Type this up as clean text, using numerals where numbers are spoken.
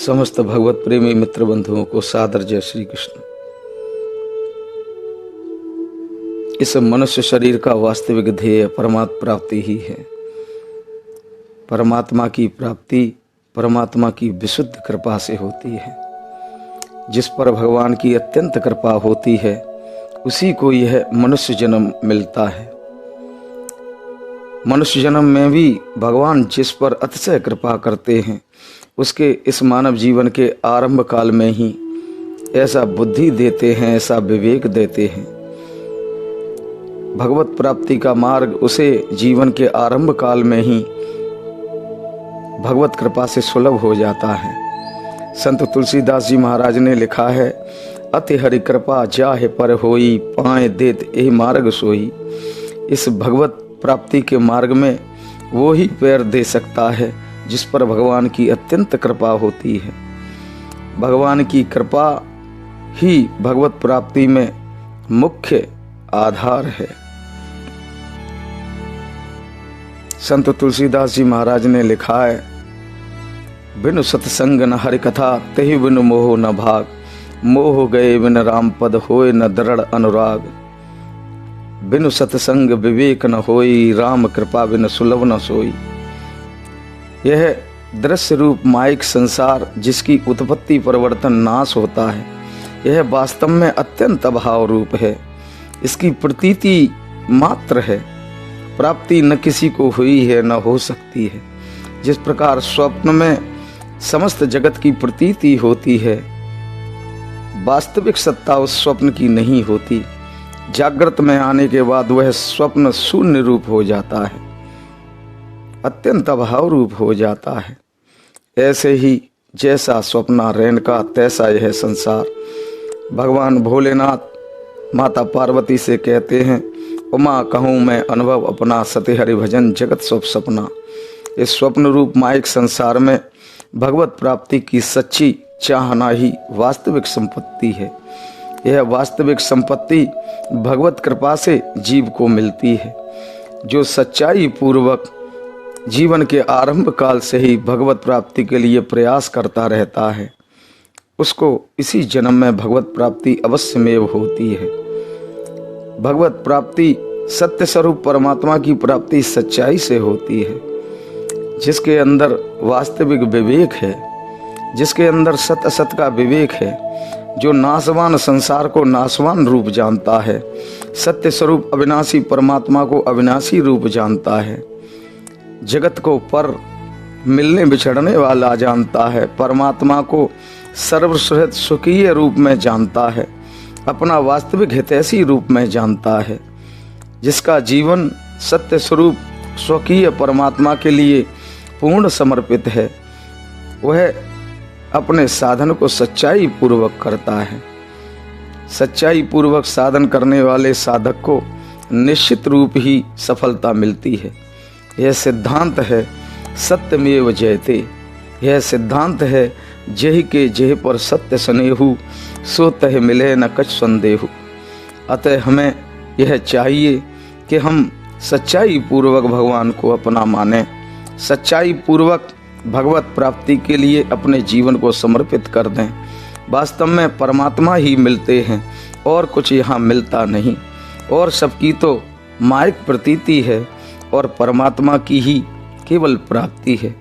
समस्त भगवत प्रेमी मित्र बंधुओं को सादर जय श्री कृष्ण। इस मनुष्य शरीर का वास्तविक ध्येय परमात्मा प्राप्ति ही है। परमात्मा की प्राप्ति परमात्मा की विशुद्ध कृपा से होती है। जिस पर भगवान की अत्यंत कृपा होती है उसी को यह मनुष्य जन्म मिलता है। मनुष्य जन्म में भी भगवान जिस पर अतिशय कृपा करते हैं उसके इस मानव जीवन के आरंभ काल में ही ऐसा बुद्धि देते हैं, ऐसा विवेक देते हैं। भगवत प्राप्ति का मार्ग उसे जीवन के आरंभ काल में ही भगवत कृपा से सुलभ हो जाता है। संत तुलसीदास जी महाराज ने लिखा है, अति हरि कृपा जाहे पर होई, पाए देत एहि मार्ग सोई। इस भगवत प्राप्ति के मार्ग में वो ही पैर दे सकता है जिस पर भगवान की अत्यंत कृपा होती है। भगवान की कृपा ही भगवत प्राप्ति में मुख्य आधार है। संत तुलसीदास जी महाराज ने लिखा है, बिनु सत्संग न हरि कथा, तेहि बिनु मोह न भाग। मोह गए बिन राम पद, होय न दृढ़ अनुराग। बिनु सत्संग विवेक न होई, राम कृपा बिन सुलभ न सोई। यह दृश्य रूप माइक संसार जिसकी उत्पत्ति परिवर्तन नाश होता है, यह वास्तव में अत्यंत अभाव रूप है। इसकी प्रतीति मात्र है, प्राप्ति न किसी को हुई है न हो सकती है। जिस प्रकार स्वप्न में समस्त जगत की प्रतीति होती है, वास्तविक सत्ता उस स्वप्न की नहीं होती। जागृत में आने के बाद वह स्वप्न शून्य रूप हो जाता है, अत्यंत अभाव रूप हो जाता है। ऐसे ही जैसा स्वप्ना रैन का तैसा यह संसार। भगवान भोलेनाथ माता पार्वती से कहते हैं, उमा कहूँ मैं अनुभव अपना, सते हरि भजन जगत सब सपना। इस स्वप्न रूप माइक संसार में भगवत प्राप्ति की सच्ची चाहना ही वास्तविक संपत्ति है। यह वास्तविक संपत्ति भगवत कृपा से जीव को मिलती है। जो सच्चाई पूर्वक जीवन के आरंभ काल से ही भगवत प्राप्ति के लिए प्रयास करता रहता है, उसको इसी जन्म में भगवत प्राप्ति अवश्यमेव होती है। भगवत प्राप्ति सत्य स्वरूप परमात्मा की प्राप्ति सच्चाई से होती है। जिसके अंदर वास्तविक विवेक है, जिसके अंदर सत्य असत का विवेक है, जो नाशवान संसार को नाशवान रूप जानता है, सत्य स्वरूप अविनाशी परमात्मा को अविनाशी रूप जानता है, जगत को पर मिलने बिछड़ने वाला जानता है, परमात्मा को सर्वश्रेष्ठ सुखीय रूप में जानता है, अपना वास्तविक हितैषी रूप में जानता है, जिसका जीवन सत्य स्वरूप स्वकीय परमात्मा के लिए पूर्ण समर्पित है, वह अपने साधन को सच्चाई पूर्वक करता है। सच्चाई पूर्वक साधन करने वाले साधक को निश्चित रूप ही सफलता मिलती है। यह सिद्धांत है सत्यमेव जयते। यह सिद्धांत है, जेहि के जेहि पर सत्य स्नेहु, सो तह मिले न कछ संदेहु। अतः हमें यह चाहिए कि हम सच्चाई पूर्वक भगवान को अपना माने, सच्चाई पूर्वक भगवत प्राप्ति के लिए अपने जीवन को समर्पित कर दें। वास्तव में परमात्मा ही मिलते हैं और कुछ यहाँ मिलता नहीं, और सबकी तो माइक प्रतीति है और परमात्मा की ही केवल प्राप्ति है।